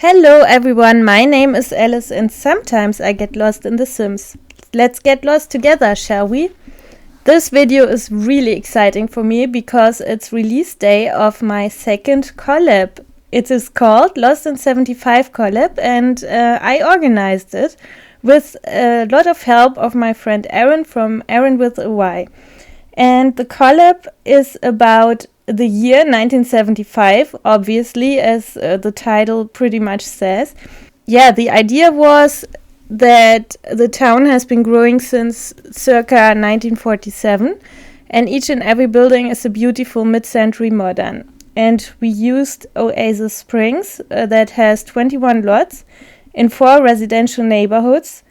Hello everyone, my name is Alice and sometimes I get lost in The Sims. Let's get lost together, shall we? This video is really exciting for me because it's release day of my second collab. It is called Lost in 75 Collab and I organized it with a lot of help of my friend Aaron from Aaron with a Y. And the collab is about the year 1975, obviously, as the title pretty much says. Yeah, the idea was that the town has been growing since circa 1947, and each and every building is a beautiful mid-century modern. And we used Oasis Springs, that has 21 lots in 4 residential neighborhoods,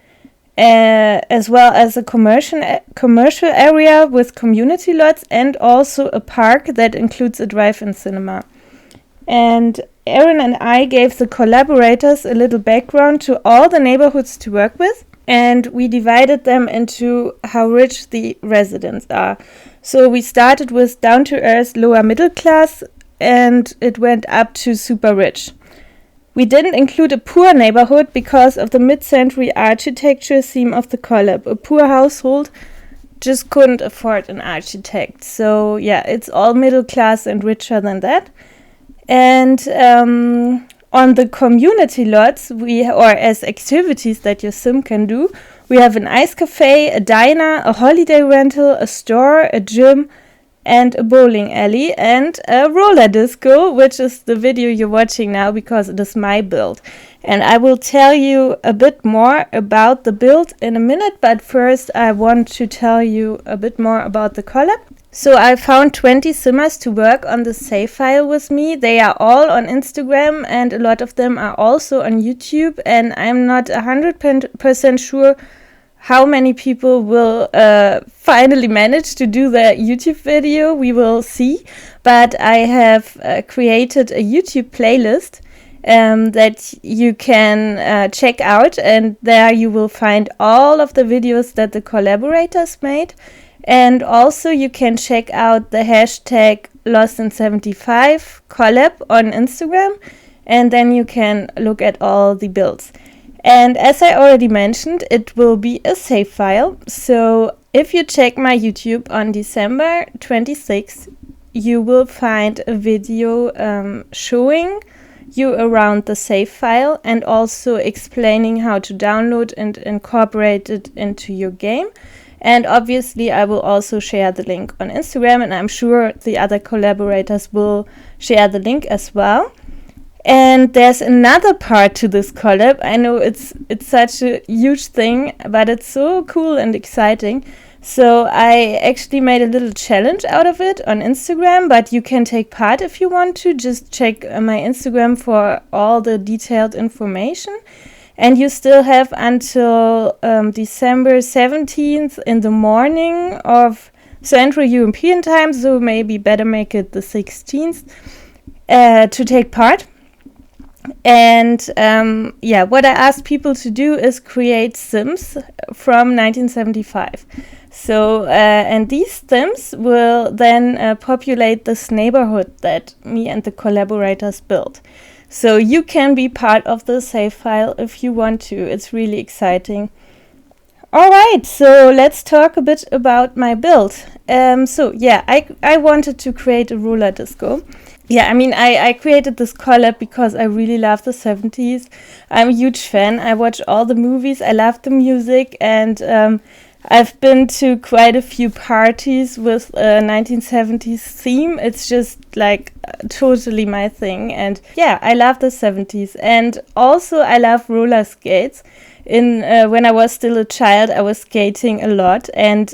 as well as a commercial area with community lots and also a park that includes a drive-in cinema. And Aaron and I gave the collaborators a little background to all the neighborhoods to work with, and we divided them into how rich the residents are. So we started with down-to-earth lower middle class and it went up to super rich. We didn't include a poor neighborhood because of the mid-century architecture theme of the collab. A poor household just couldn't afford an architect. So yeah, it's all middle class and richer than that. And on the community lots, or as activities that your sim can do, we have an ice cafe, a diner, a holiday rental, a store, a gym, and a bowling alley, and a roller disco, which is the video you're watching now because it is my build. And I will tell you a bit more about the build in a minute, but first I want to tell you a bit more about the collab. So I found 20 simmers to work on the save file with me. They are all on Instagram and a lot of them are also on YouTube, and I'm not 100% sure how many people will finally manage to do the YouTube video. We will see. But I have created a YouTube playlist that you can check out, and there you will find all of the videos that the collaborators made. And also you can check out the hashtag Lost in75 collab on Instagram, and then you can look at all the builds. And as I already mentioned, it will be a save file. So if you check my YouTube on December 26th, you will find a video showing you around the save file and also explaining how to download and incorporate it into your game. And obviously I will also share the link on Instagram, and I'm sure the other collaborators will share the link as well. And there's another part to this collab. I know it's such a huge thing, but it's so cool and exciting. So I actually made a little challenge out of it on Instagram, but you can take part if you want to. Just check my Instagram for all the detailed information. And you still have until December 17th in the morning of Central European time, so maybe better make it the 16th to take part. And what I asked people to do is create Sims from 1975. So, and these Sims will then populate this neighborhood that me and the collaborators built. So you can be part of the save file if you want to. It's really exciting. Alright, so let's talk a bit about my build. I wanted to create a roller disco. Yeah, I mean, I created this collab because I really love the 70s. I'm a huge fan. I watch all the movies. I love the music, and I've been to quite a few parties with a 1970s theme. It's just like totally my thing. And yeah, I love the 70s. And also I love roller skates. When I was still a child, I was skating a lot, and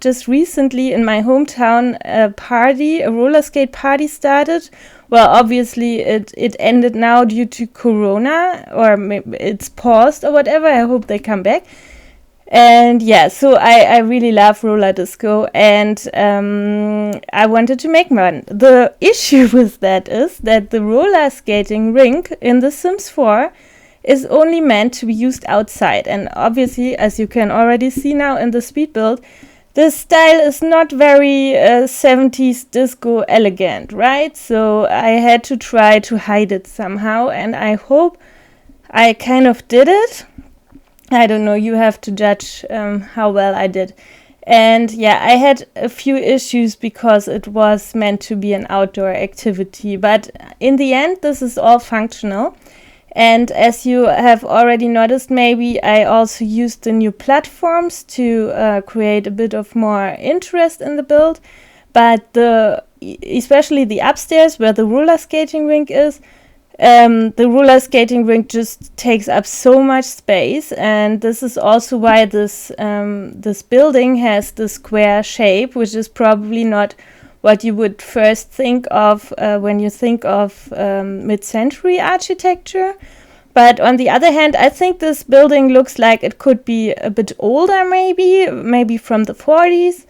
just recently in my hometown, a roller skate party started. Well, obviously it ended now due to Corona, or maybe it's paused or whatever. I hope they come back. And yeah, so I really love roller disco, and I wanted to make one. The issue with that is that the roller skating rink in The Sims 4 is only meant to be used outside. And obviously, as you can already see now in the speed build, the style is not very 70s disco elegant, right? So I had to try to hide it somehow, and I hope I kind of did it. I don't know, you have to judge how well I did. And yeah, I had a few issues because it was meant to be an outdoor activity, but in the end this is all functional. And as you have already noticed, maybe I also used the new platforms to create a bit of more interest in the build. But especially the upstairs where the roller skating rink is, the roller skating rink just takes up so much space, and this is also why this building has the square shape, which is probably not what you would first think of when you think of mid-century architecture. But on the other hand, I think this building looks like it could be a bit older, maybe from the 40s.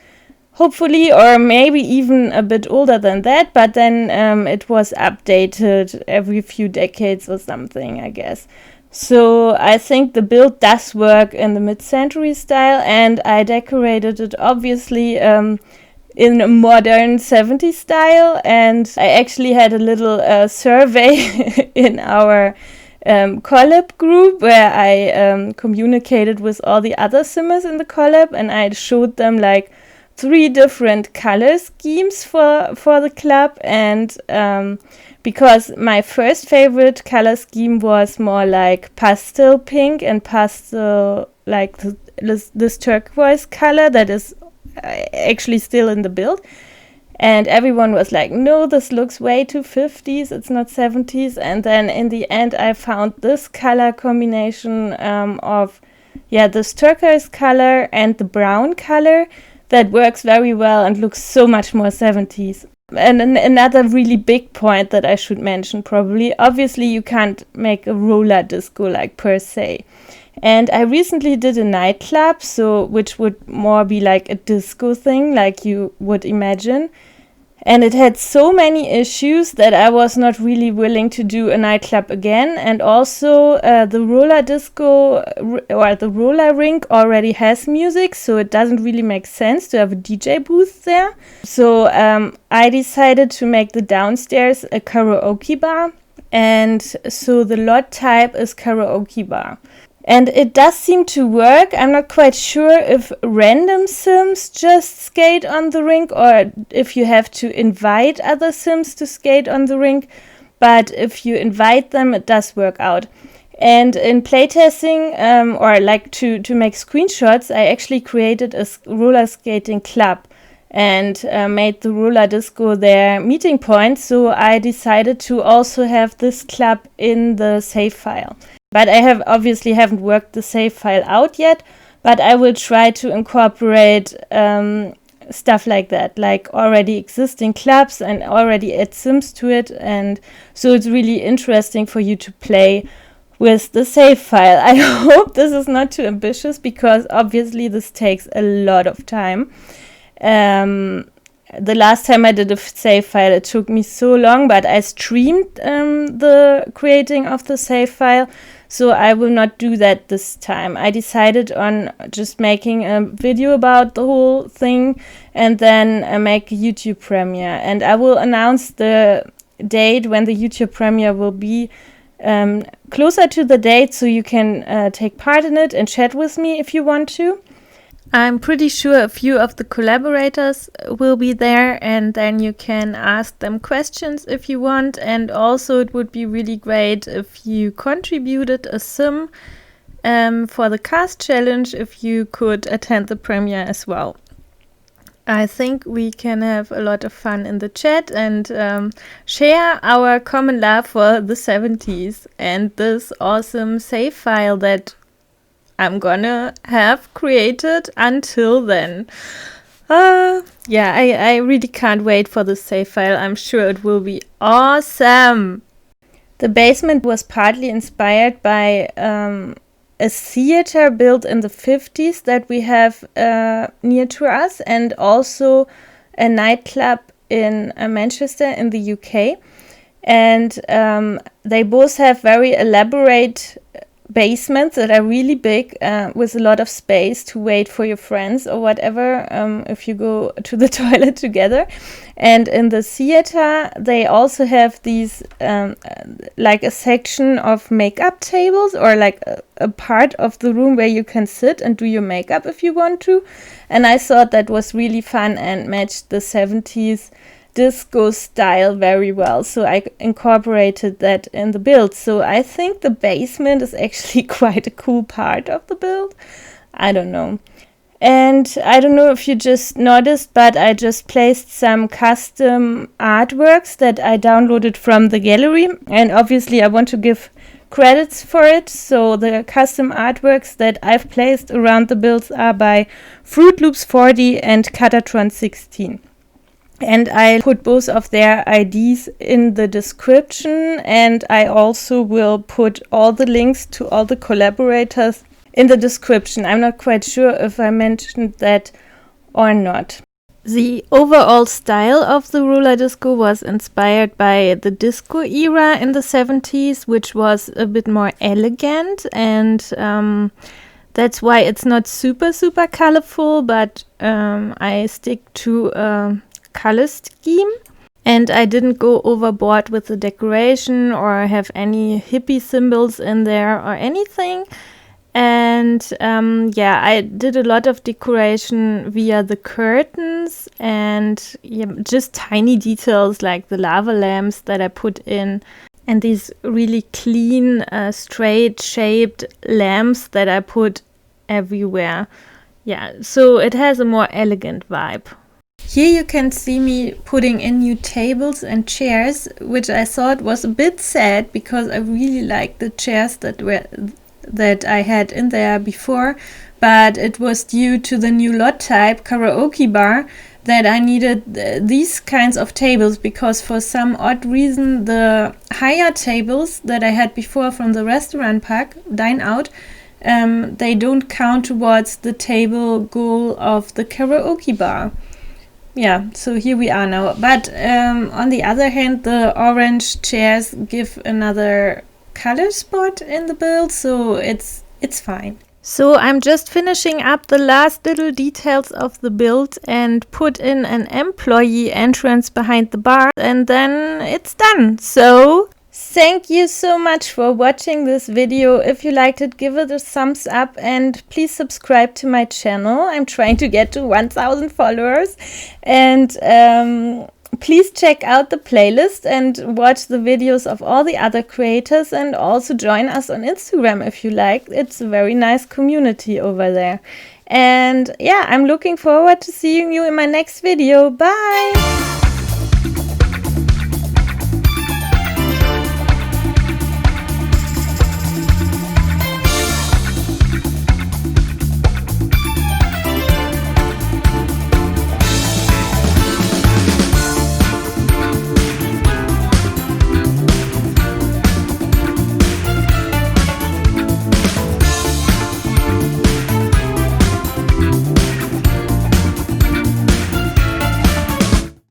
Hopefully, or maybe even a bit older than that, but then it was updated every few decades or something, I guess. So I think the build does work in the mid-century style, and I decorated it obviously in a modern 70s style, and I actually had a little survey in our Collab group where I communicated with all the other simmers in the Collab, and I showed them like 3 different color schemes for the club, and because my first favorite color scheme was more like pastel pink and pastel, like this turquoise color that is actually still in the build, and everyone was like, no, this looks way too 50s, it's not 70s. And then in the end I found this color combination of this turquoise color and the brown color that works very well and looks so much more 70s. And another really big point that I should mention probably, obviously you can't make a roller disco like per se. And I recently did a nightclub, which would more be like a disco thing, like you would imagine. And it had so many issues that I was not really willing to do a nightclub again. And also the roller disco or the roller rink already has music, so it doesn't really make sense to have a DJ booth there. So I decided to make the downstairs a karaoke bar. And so the lot type is Karaoke Bar. And it does seem to work. I'm not quite sure if random Sims just skate on the rink or if you have to invite other Sims to skate on the rink. But if you invite them, it does work out. And in playtesting or like to make screenshots, I actually created a roller skating club and made the roller disco their meeting point. So I decided to also have this club in the save file. But I haven't worked the save file out yet, but I will try to incorporate stuff like that, like already existing clubs, and already add Sims to it. And so it's really interesting for you to play with the save file. I hope this is not too ambitious, because obviously this takes a lot of time. The last time I did a save file, it took me so long, but I streamed the creating of the save file. So I will not do that this time. I decided on just making a video about the whole thing and then make a YouTube premiere. And I will announce the date when the YouTube premiere will be closer to the date, so you can take part in it and chat with me if you want to. I'm pretty sure a few of the collaborators will be there, and then you can ask them questions if you want. And also it would be really great if you contributed a sim for the cast challenge, if you could attend the premiere as well. I think we can have a lot of fun in the chat and share our common love for the 70s and this awesome save file that I'm gonna have created until then. I really can't wait for the save file. I'm sure it will be awesome. The basement was partly inspired by a theater built in the 50s that we have near to us, and also a nightclub in Manchester in the UK. And they both have very elaborate basements that are really big, with a lot of space to wait for your friends or whatever, if you go to the toilet together. And in the theater they also have these like a section of makeup tables, or like a part of the room where you can sit and do your makeup if you want to. And I thought that was really fun and matched the 70s disco style very well, so I incorporated that in the build. So I think the basement is actually quite a cool part of the build. I don't know. And I don't know if you just noticed, but I just placed some custom artworks that I downloaded from the gallery, and obviously I want to give credits for it. So the custom artworks that I've placed around the builds are by Fruit Loops 40 and Catatron 16. And I put both of their IDs in the description, and I also will put all the links to all the collaborators in the description. I'm not quite sure if I mentioned that or not. The overall style of the roller disco was inspired by the disco era in the 70s, which was a bit more elegant, and that's why it's not super colorful, but I stick to color scheme, and I didn't go overboard with the decoration or have any hippie symbols in there or anything. And yeah, I did a lot of decoration via the curtains and just tiny details like the lava lamps that I put in, and these really clean straight shaped lamps that I put everywhere. Yeah, so it has a more elegant vibe. Here you can see me putting in new tables and chairs, which I thought was a bit sad because I really liked the chairs that I had in there before, but it was due to the new lot type Karaoke Bar that I needed these kinds of tables, because for some odd reason the higher tables that I had before from the restaurant pack, Dine Out, they don't count towards the table goal of the Karaoke Bar. Yeah, so here we are now. But on the other hand, the orange chairs give another color spot in the build, so it's fine. So I'm just finishing up the last little details of the build and put in an employee entrance behind the bar, and then it's done. So thank you so much for watching this video. If you liked it, give it a thumbs up and please subscribe to my channel. I'm trying to get to 1,000 followers, and please check out the playlist and watch the videos of all the other creators, and also join us on Instagram if you like. It's a very nice community over there. And yeah, I'm looking forward to seeing you in my next video. Bye!